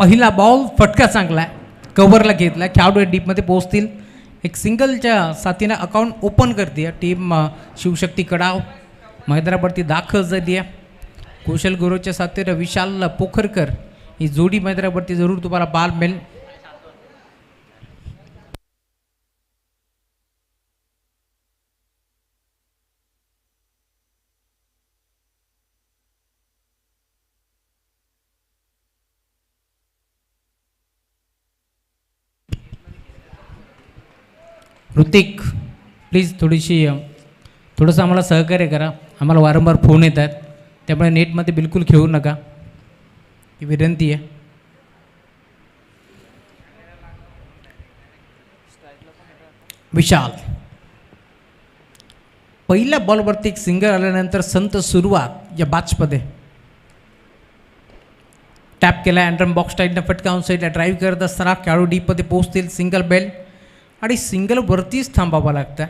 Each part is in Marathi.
पहिला बॉल फटका चांगला आहे, कव्हरला घेतला, खेळाडू डीपमध्ये पोहोचतील. एक सिंगलच्या साथीनं अकाउंट ओपन करते टीम शिवशक्ती कडाव. मैदानावरती दाखल झाली आहे. कुशल गुरुच्या साथीनं विशाल पोखरकर ही जोडी मैदानावरती जरूर तुम्हाला बाल मिळेल. ऋतिक प्लीज थोडंसं आम्हाला सहकार्य करा. आम्हाला वारंवार फोन येत आहेत, त्यामुळे नेटमध्ये बिलकुल खेळू नका ही विनंती आहे. विशाल पहिल्या बॉलवरती एक सिंगल आल्यानंतर संत सुरुवात या बॅचमध्ये टॅप केला. अँड्रम बॉक्स टाईटनं फटका ऑन साईडला ड्राईव्ह करत असताना खेळाडू डीपमध्ये पोहोचतील. सिंगल बेल आणि सिंगलवरतीच थांबावं लागतं.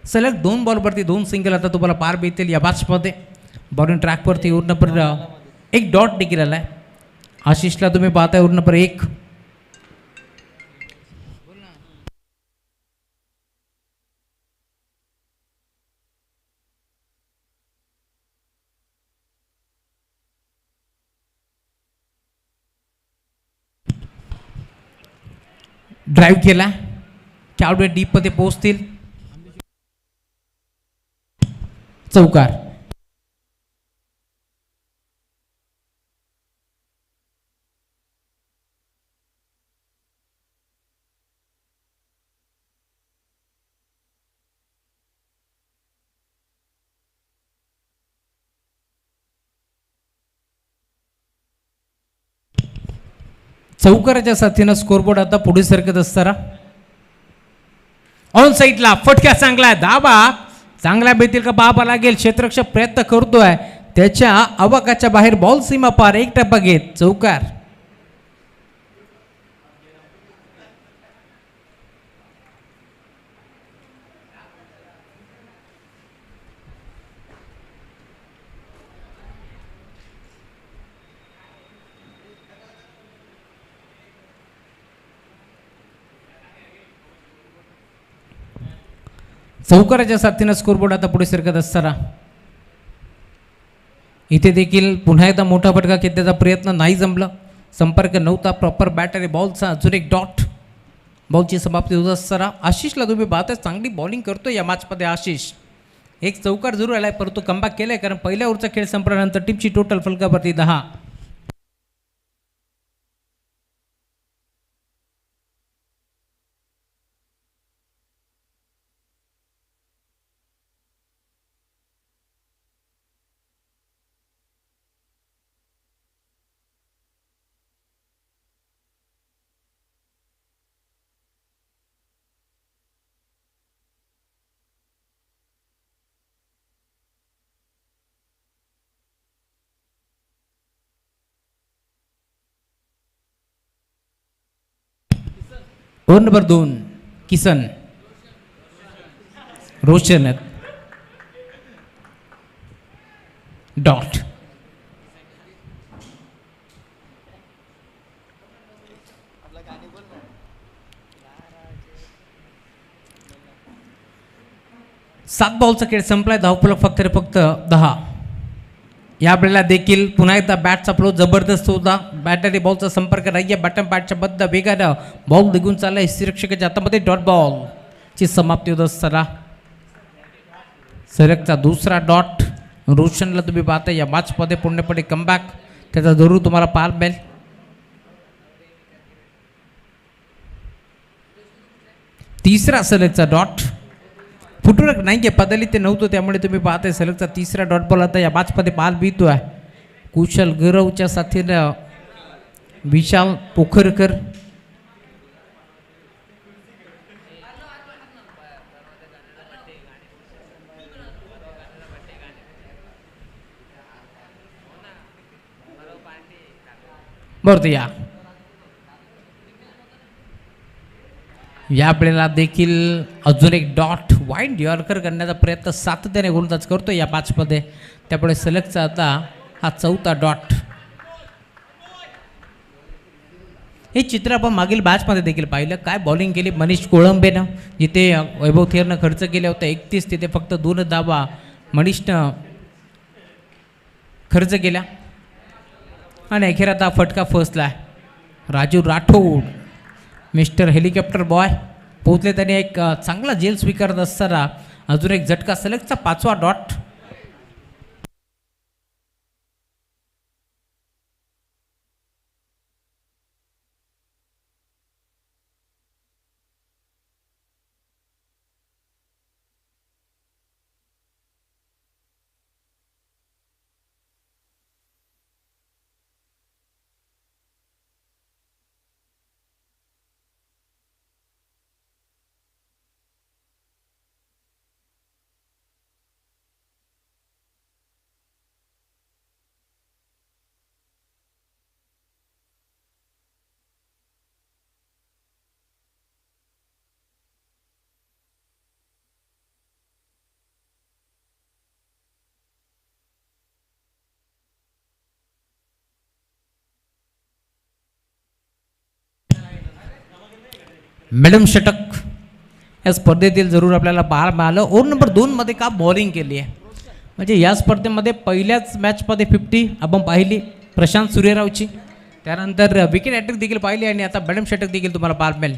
सलग 2 बॉलवरती 2 सिंगल आता तुम्हाला पार मिळतील या बॅचमध्ये. बॉलिंग ट्रॅकवरती ओव्हर नंबर 1 डॉट देखील आला आहे. आशिषला तुम्ही पाहताय ओव्हर नंबर 1. ड्राईव्ह केला, खेळाडू डीपमध्ये पोहोचतील. चौकार. चौकाराच्या साथीनं स्कोरबोर्ड आता पुढे सरकत असताना ऑन साईडला फटका चांगला आहे. धाबा चांगल्या भेटतील का बाबा लागेल. क्षेत्ररक्षक प्रयत्न करतोय, त्याच्या आवाकाच्या बाहेर बॉल सीमा पार. 1 टप्पा घेत चौकार. चौकाराच्या साथीनं स्कोरबोर्ड आता पुढे सरकत असताना इथे देखील पुन्हा एकदा मोठा फटका खेळण्याचा प्रयत्न नाही जमला. संपर्क नव्हता प्रॉपर बॅटरी बॉलचा. अजून एक डॉट. बॉलची समाप्ती होत असताना आशिषला तुम्ही पाहताय चांगली बॉलिंग करतो या मॅचमध्ये आशिष. एक चौकार जरूर आलाय, परंतु कमबॅक केलाय, कारण पहिल्या ओव्हरचा खेळ संपल्यानंतर टीमची टोटल फलकावरती 10. Over number 2 Kisan Roshan dot. सात बॉलचा खेळ संपलाय. धावफलक फक्त 10. यावेळेला देखील पुन्हा एकदा बॅटचा फ्लो जबरदस्त होता. बॅटरी बॉलचा संपर्क नाहीये. बॅटम बॅटच्या बद्द वेगानं बॉल निघून चाललाय निरीक्षकाच्या हातामध्ये. डॉट बॉलची समाप्ती होत असताना सलगचा दुसरा डॉट. रोशनला तुम्ही पाहता या मॅचमध्ये पूर्णपणे कमबॅक त्याचा जरूर तुम्हाला पार मिळेल. तिसरा सलगचा डॉट. फुटूरक नाही पदली ते नव्हतं, त्यामुळे तुम्ही पाहताय सलगचा तिसरा डॉट बॉल आता या मॅचमध्ये पार मिळतो आहे. कुशल गौरवच्या साथीनं विशाल पोखरकर. बरं या वेळेला देखील अजून एक डॉट. वाईड यॉर्कर करण्याचा प्रयत्न सातत्याने गोलंदाज करतो या मॅचमध्ये, त्यामुळे सलगचा आता हा चौथा डॉट. हे चित्र आपण मागील बॅचमध्ये देखील पाहिलं. काय बॉलिंग केली मनीष कोळंबेनं, जिथे वैभव थेरनं खर्च केले होते 31, तिथे फक्त 2 धावा मनीषनं खर्च केला. आणि अखेर आता फटका फसला. Raju Rathod mister helicopter boy पोहोचले. त्याने एक चांगला जेल स्वीकारत असताना अजून एक झटका, सलगचा 5वा डॉट. मॅडम षटक या स्पर्धेतील जरूर आपल्याला पाहायला मिळालं. ओव्हर नंबर 2 का बॉलिंग केली आहे. म्हणजे या स्पर्धेमध्ये पहिल्याच मॅचमध्ये 50 आपण पाहिली प्रशांत सूर्यरावची. त्यानंतर विकेट हॅट्रिक देखील पाहिली आणि आता मॅडम षटक देखील तुम्हाला पाहायला मिळेल.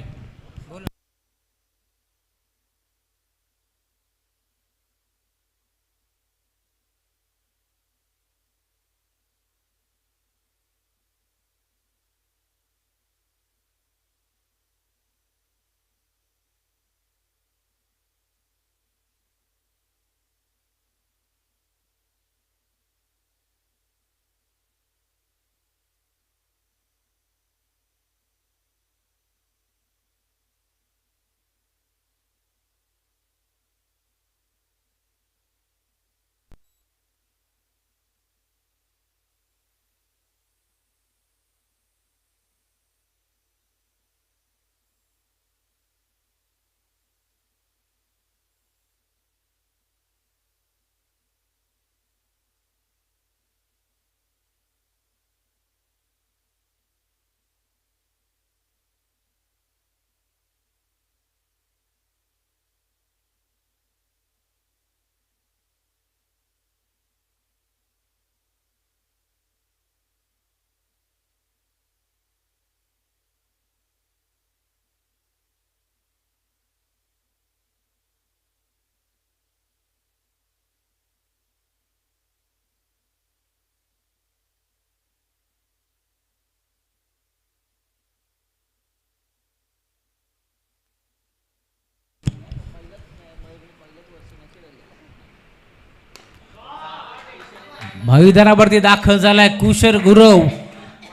मैदानावरती दाखल झालाय कुशर गुरव.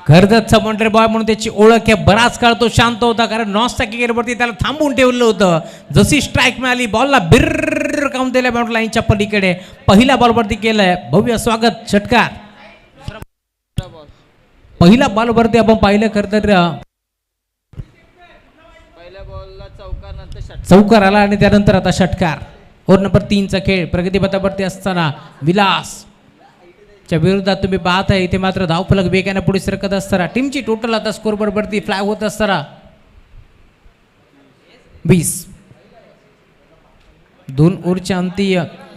कर्जतचा मॉन्ट्रे बॉय म्हणून त्याची ओळख आहे. बराच काळ तो शांत होता, कारण नॉनस्टॉप क्रिकेटवरती त्याला थांबून ठेवलं होतं. जशी स्ट्राईक मिळाली बॉलला बिर्र काउंट दिल्या बाउंड्री लाईनच्या पलीकडे. पहिल्या बॉलवरती केलंय भव्य स्वागत, षटकार. पहिल्या बॉलवरती आपण पाहिलं खरं तर चौकार आला आणि त्यानंतर आता षटकार. ओव्हर नंबर 3चा खेळ प्रगतीपथावरती असताना विलास च्या विरोधात तुम्ही पाहत आहे. इथे मात्र धावफलक वेगाने पुढे सरकत असताना टीमची टोटल आता स्कोरबोर्ड वरती फ्लाय होत असताना 20. 2 ओव्हरच्या अंती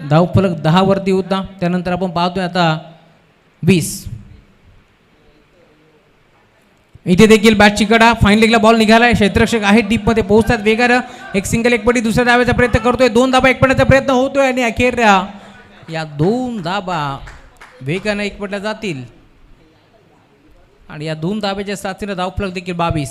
धावफलक 10 वरती होता. त्यानंतर आपण पाहतोय आता 20. इथे देखील बॅटची कडा, फाईन लेगला बॉल निघालाय. क्षेत्ररक्षक आहे डीप मध्ये पोहोचतात वेगानं. एक सिंगल एक पटी दुसऱ्या धाब्याचा प्रयत्न करतोय. 2 धाबा एक पडण्याचा प्रयत्न होतोय आणि अखेर या 2 धाबा वेगानं एकपटल्या जातील आणि या 2 धाब्याच्या साथीने धावफलक देखील 22.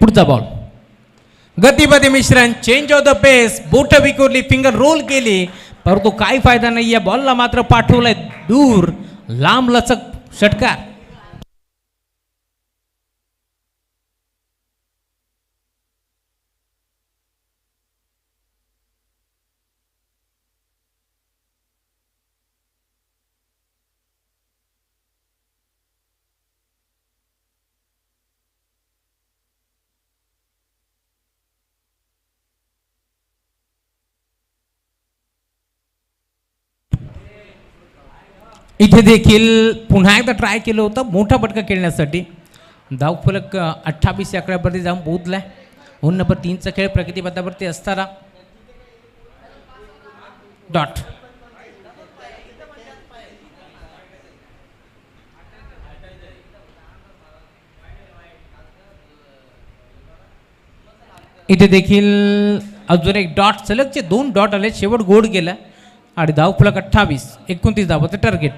पुढचा बॉल गतीमध्ये मिश्रण, चेंज ऑफ द पेस, बोट विखुरली, फिंगर रोल केली, परंतु काही फायदा नाही. या बॉलला मात्र पाठवलंय दूर, लांब लचक, षटकार. इथे देखील पुन्हा एकदा ट्राय केलं होतं मोठा फटका खेळण्यासाठी. धावफलक 28 या आकड्यावरती जाऊन पोहोचलाय. 2 नंबर 3चा खेळ प्रगतीपथावरती असताना डॉट. इथे देखील अजून एक डॉट. सलगचे 2 डॉट आले. शेवट गोड गेला आणि धावफलक 28. 29 धावाचं टार्गेट.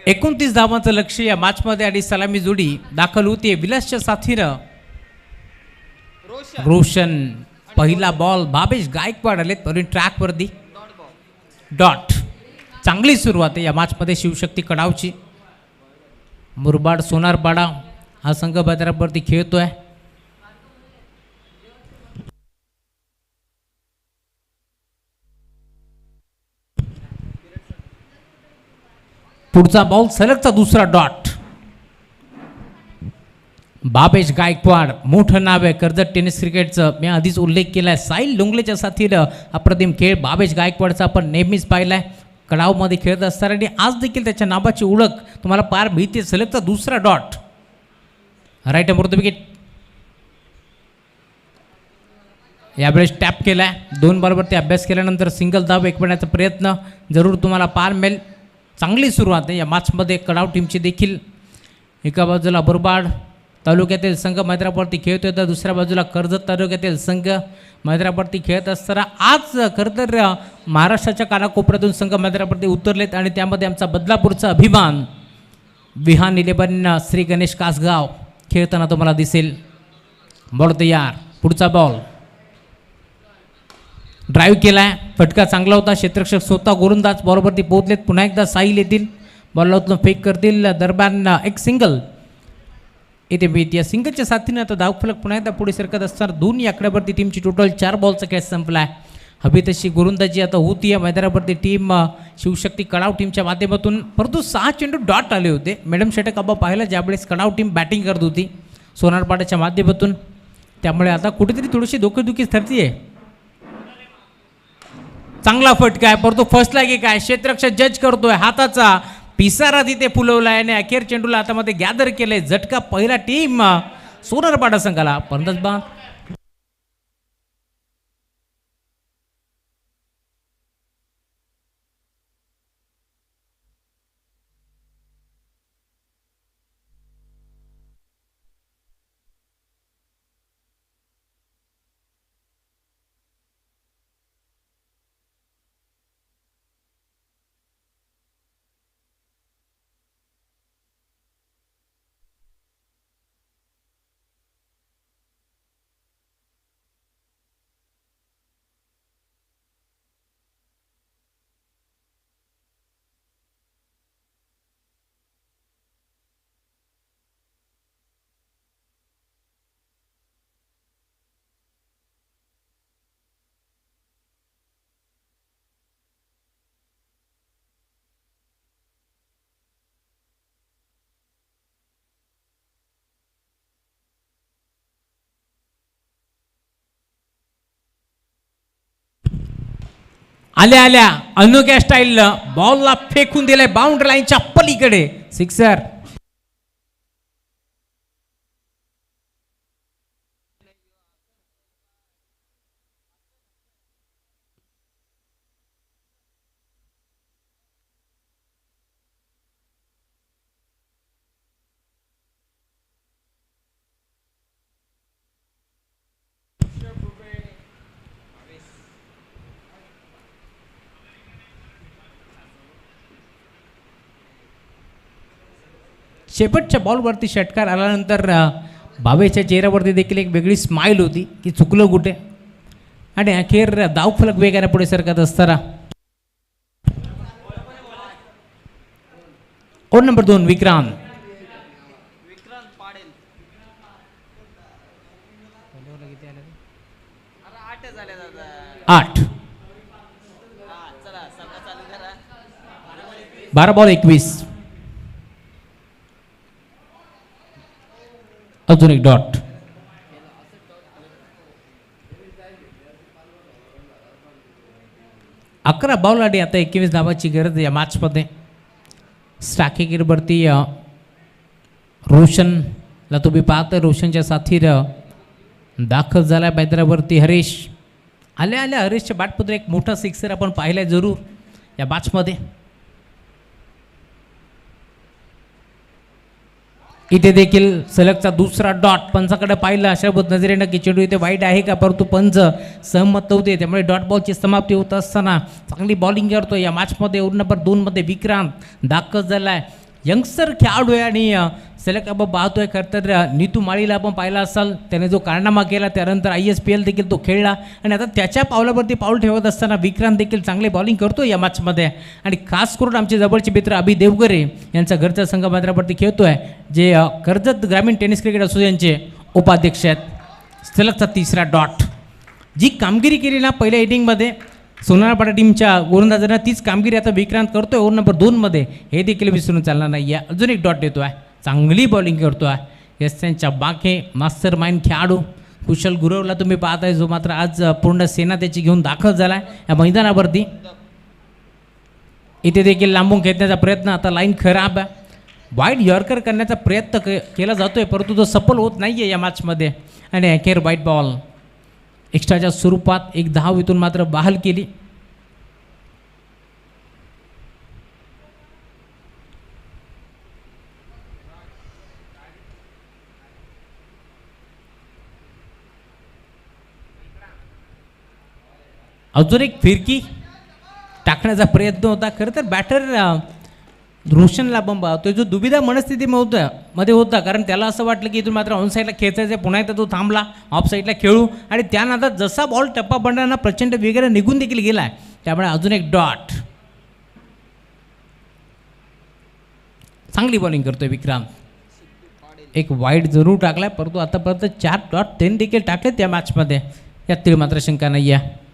29 धावांचं लक्ष या मॅचमध्ये आणि सलामी जोडी दाखल होती विलासच्या साथीनं. रोशन पहिला बॉल भावेश गायकवाड आलेत पण ट्रॅकवरती डॉट. चांगली सुरुवात आहे या मॅचमध्ये शिवशक्ती कडावची. मुरबाड सोनारपाडा हा संघ मैदानावरती खेळतोय. पुढचा बॉल सलगचा दुसरा डॉट. भावेश गायकवाड मोठं नाव आहे कर्जत टेनिस क्रिकेटचं. मी आधीच उल्लेख केला आहे. साहिल डोंगलेच्या साथीनं अप्रतिम खेळ भावेश गायकवाडचा आपण नेहमीच पाहिलाय कडावमध्ये खेळत असताना आणि आज देखील त्याच्या नावाची ओळख तुम्हाला पार मिळते. सलगचा दुसरा डॉट. राईट अमृत विकेट यावेळेस टॅप केलाय. 2 बॉलवरती अभ्यास केल्यानंतर सिंगल धाव एकवण्याचा प्रयत्न जरूर तुम्हाला पार मिळेल. चांगली सुरुवात आहे या मॅचमध्ये कडाव टीमची देखील. एका बाजूला मुरबाड तालुक्यातील संघ मैदानावरती खेळतोय तर दुसऱ्या बाजूला कर्जत तालुक्यातील संघ मैदानावरती खेळत असताना आज खरं तर महाराष्ट्राच्या कानाकोपऱ्यातून संघ मैदानावरती उतरलेत आणि त्यामध्ये आमचा बदलापूरचा अभिमान विहान 11 श्री गणेश कासगाव खेळताना तुम्हाला दिसेल. बॉल तयार. पुढचा बॉल ड्राईव्ह केलाय. फटका चांगला होता. क्षेत्ररक्षक स्वतः गोलंदाज बॉलवरती पोहोचलेत. पुन्हा एकदा साहिल येतील बॉलला फेक करतील. दरम्यान एक सिंगल इथे मिळत. या सिंगलच्या साथीनं आता धावफलक पुन्हा एकदा पुढे सरकत असताना 2 आकड्यावरती टीमची टोटल 4 बॉलचा खेळ संपला आहे. हवी तशी गोलंदाजी आता होती या मैदानावरती टीम शिवशक्ती कडाव टीमच्या माध्यमातून. परंतु 6 चेंडू डॉट आले होते. मॅडम षटक आबा पाहिला ज्यावेळेस कडाव टीम बॅटिंग करत होती सोनारपाड्याच्या माध्यमातून. त्यामुळे आता कुठेतरी थोडीशी डोकेदुखीच ठरतीये. चांगला फटका आहे परंतु फर्स्टला की काय क्षेत्ररक्षक जज करतोय. हाताचा पिसारा तिथे फुलवलाय आणि अखेर चेंडूला हातामध्ये गॅदर केलंय. झटका पहिला टीम सोनारपाडा संघाला. फलंदाज बाद. आल्या आल्या अनोख्या स्टाईलनं बॉलला फेकून दिलाय बाउंड्री लाईनच्या पलीकडे. सिक्सर. शेपटच्या बॉलवरती षटकार आल्यानंतर भावेच्या चेहऱ्यावरती देखील एक वेगळी स्माईल होती की चुकलं कुठे आणि अखेर धावफलक वेगाने पुढे सरकत असताना ओव्हर नंबर 2 विक्रांत. आठ 12 बॉल 21. अजून एक डॉट. अकरा बॉल आणि आता 21 धावाची गरज या मॅचमध्ये. स्ट्रायकिंगवरती रोशनला तुम्ही पाहता. रोशनच्या साथीनं दाखल झाला मैदानावरती हरीश. आल्या आल्या हरीशच्या बॅटमध्ये एक मोठा सिक्सर आपण पाहिलाय जरूर या मॅचमध्ये. इथे देखील सलगचा दुसरा डॉट पंचाकडे पाहिला अशा नजरेनं की चेंडू इथे वाईट आहे का, परंतु पंच सहमत नव्हते, त्यामुळे डॉट बॉलची समाप्ती होत असताना चांगली बॉलिंग करतो या मॅचमध्ये. ओव्हर नंबर 2मध्ये विक्रांत दाखल झाला आहे. यंगस्टर खेळाडू आहे आणि सलग आपण पाहतोय. खरं तर नीतू माळीला आपण पाहिला असाल, त्याने जो कारनामा केला त्यानंतर ISPL देखील तो खेळला आणि आता त्याच्या पावलावरती पाऊल ठेवत असताना विक्रांत देखील चांगले बॉलिंग करतो या मॅचमध्ये. आणि खास करून आमचे जवळचे मित्र अभि देवगरे यांचा घरचा संघ मैदानावरती खेळतोय, जे कर्जत ग्रामीण टेनिस क्रिकेट असोसिएशनचे उपाध्यक्ष आहेत. सलगचा तिसरा डॉट. जी कामगिरी केली ना पहिल्या इनिंगमध्ये सोनारपाडा टीमच्या गोलंदाजांना, तीच कामगिरी आता विक्रांत करतोय ओव्हर नंबर 2मध्ये. हे देखील विसरून चालणार नाही आहे. अजून एक डॉट देतो आहे, चांगली बॉलिंग करतो आहे एस त्यांच्या बाके मास्टर माइंड खेळाडू कुशल गुरवला तुम्ही पाहताय, जो मात्र आज पूर्ण सेना त्याची घेऊन दाखल झाला आहे या मैदानावरती. इथे देखील लांबून खेचण्याचा प्रयत्न, आता लाईन खराब आहे. वाईट यॉर्कर करण्याचा प्रयत्न केला जातोय, परंतु तो सफल होत नाही आहे या मॅचमध्ये. आणि अखेर वाईट बॉल एक्स्ट्राच्या स्वरूपात एक धाव इथून मात्र बहाल केली. अजून एक फिरकी टाकण्याचा प्रयत्न होता. खरं तर बॅटर रोशनला बंबा तो जो दुविधा मनस्थितीमध्ये होता, कारण त्याला असं वाटलं की इथून मात्र ऑन साईडला खेचायचं आहे, पुन्हा एकदा तो थांबला ऑफ साईडला खेळू, आणि त्यानंतर जसा बॉल टप्पा पडताना प्रचंड वेगाने निघून देखील गेला आहे. त्यामुळे अजून एक डॉट. चांगली बॉलिंग करतोय विक्रांत. एक वाईट जरूर टाकलाय, परंतु आतापर्यंत 4 डॉट त्यांनी देखील टाकलेत या मॅचमध्ये, यात तरी मात्र शंका नाही आहे.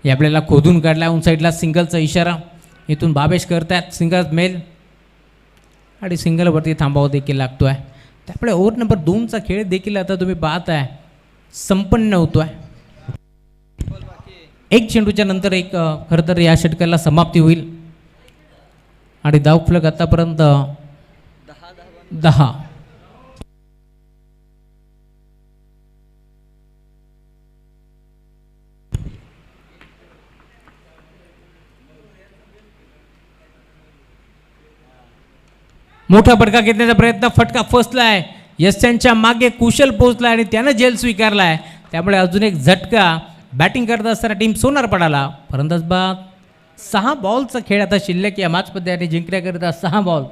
हे आपल्याला खोदून काढला ऑन साईडला सिंगलचा इशारा, इथून भावेश करतात सिंगल मेल आणि सिंगलवरती थांबावं देखील लागतो आहे. त्यामुळे ओव्हर नंबर 2चा खेळ देखील आता तुम्ही पाहताय संपन्न होतो आहे. एक चेंडूच्या नंतर एक खरं तर या षटकाला समाप्ती होईल आणि धावफलक आतापर्यंत 10. मोठा फटका घेण्याचा प्रयत्न, फटका फसलाय. यशांच्या मागे कुशल पोहोचला आणि त्यानं जेल स्वीकारलाय. त्यामुळे अजून एक झटका बॅटिंग करत असताना टीम सोनारपाडाला. फलंदाज बाद. 6 बॉलचा खेळ आता शिल्लक या मॅचमध्ये आणि जिंकण्याकरिता 6 बॉल.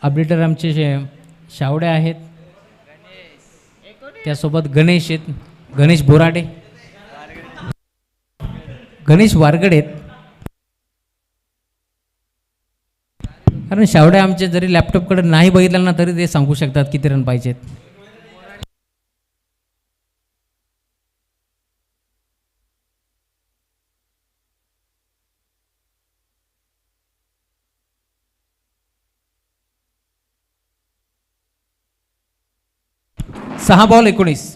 अपडेटर आमचे शावडे आहेत, त्यासोबत गणेश आहेत, गणेश बोराडे, गणेश वारगडे आहेत. कारण शावडे आमचे जरी लॅपटॉपकडे नाही बघितलं ना तरी ते सांगू शकतात किती रन पाहिजेत. सहा बॉल 19.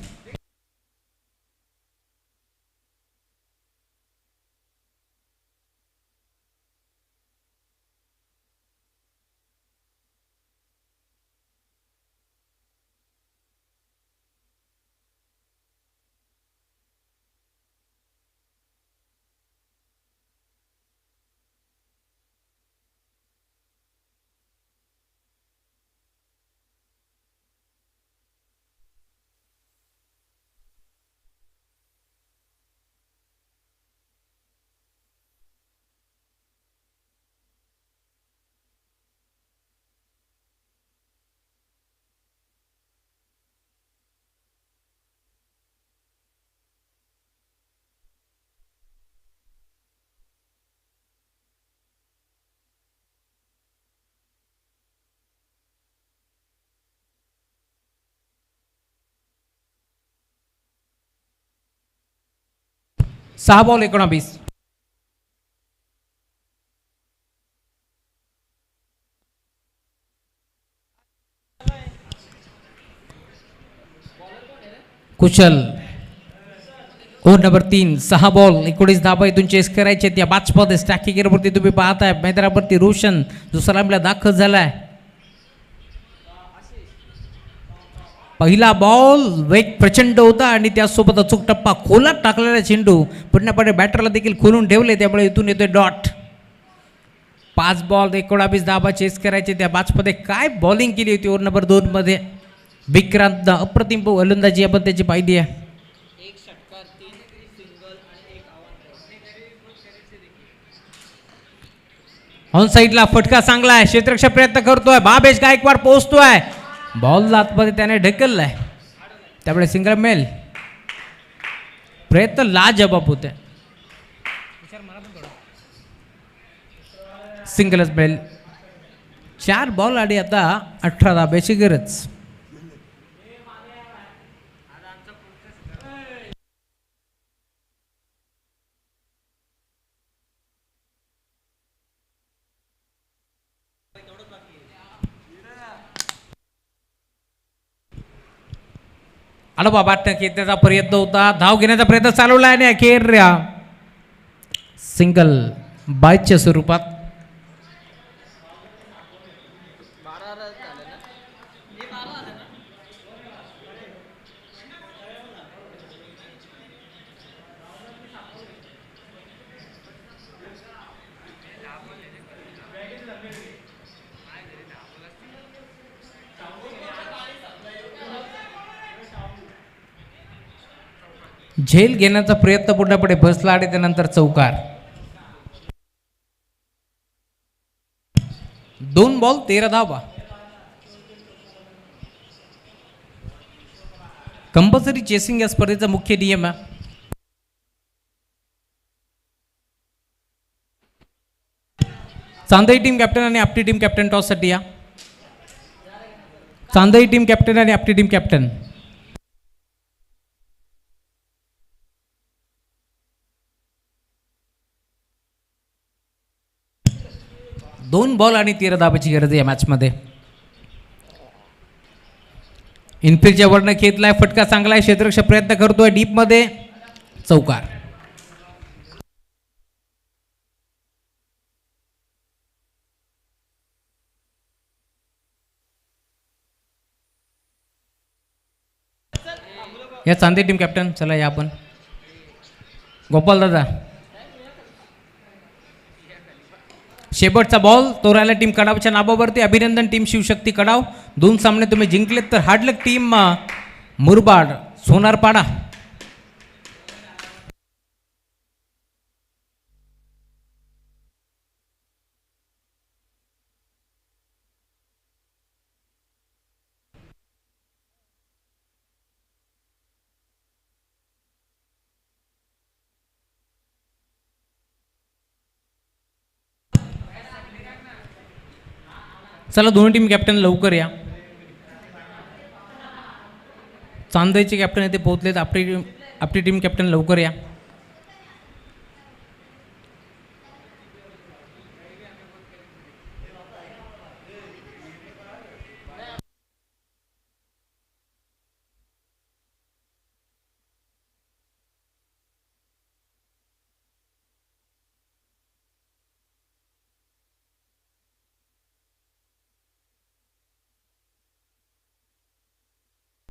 सहा बॉल 19. कुशल ओव्हर नंबर 3. 6 बॉल 19 धाबा इथून चेस करायचे. त्या बाजपद स्टॅकिंगवरती तुम्ही पाहताय मैदानावरती रोशन जो सलामीला दाखल झालाय. पहिला बॉल वेग प्रचंड होता आणि त्यासोबत अचूक टप्पा खोलात टाकलेला चेंडू पूर्णपणे बॅटरला देखील खोलून ठेवले, त्यामुळे इथून येतोय डॉट. 5 बॉल 19 धाबा चेस करायचे. त्या बॅचमध्ये काय बॉलिंग केली होती ओव्हर नंबर 2 मध्ये. विक्रांत अप्रतिम गोलंदाजी आपण त्याची पाहिली आहे. ऑन साईडला फटका चांगला आहे, क्षेत्ररक्षक प्रयत्न करतोय, भावेश गायकवाड पोहोचतोय, बॉल आतमध्ये त्याने ढकललाय, त्यामुळे सिंगल मेल. प्रयत्न लाजबाब होते. सिंगलच मेल. 4 बॉल आणि आता 18 धाब्याची गरज. अनुभव घेण्याचा प्रयत्न होता, धाव घेण्याचा प्रयत्न चालवला आणि अखेर सिंगल बायच्या स्वरूपात. झेल घेण्याचा प्रयत्न पूर्णपणे बसला आणि त्यानंतर चौकार. 2 बॉल 13 धावा. कंपल्सरी चेसिंग या स्पर्धेचा मुख्य नियम आहे. चांदई टीम कॅप्टन आणि आपली टीम कॅप्टन टॉस साठी या. चांदई टीम कॅप्टन आणि आपली टीम कॅप्टन. दोन बॉल आणि 13 धाब्याची गरज आहे या मॅचमध्ये. इनफिल्डच्या वरनं खेचलाय, फटका चांगला आहे, क्षेत्ररक्षक प्रयत्न करतोय डीप मध्ये, चौकार. या चांदी टीम कॅप्टन चला या आपण. गोपाल दादा, शेवटचा बॉल तोरायला टीम कडावच्या नावावरती. अभिनंदन टीम शिवशक्ती कडाव, 2 सामने तुम्ही जिंकलेत. तर हार्डलक टीम मुरबाड सोनारपाडा. चला दोन्ही टीम कॅप्टन लवकर या. चांदईचे कॅप्टन इथे पोहोचलेत. आपली टीम कॅप्टन लवकर या.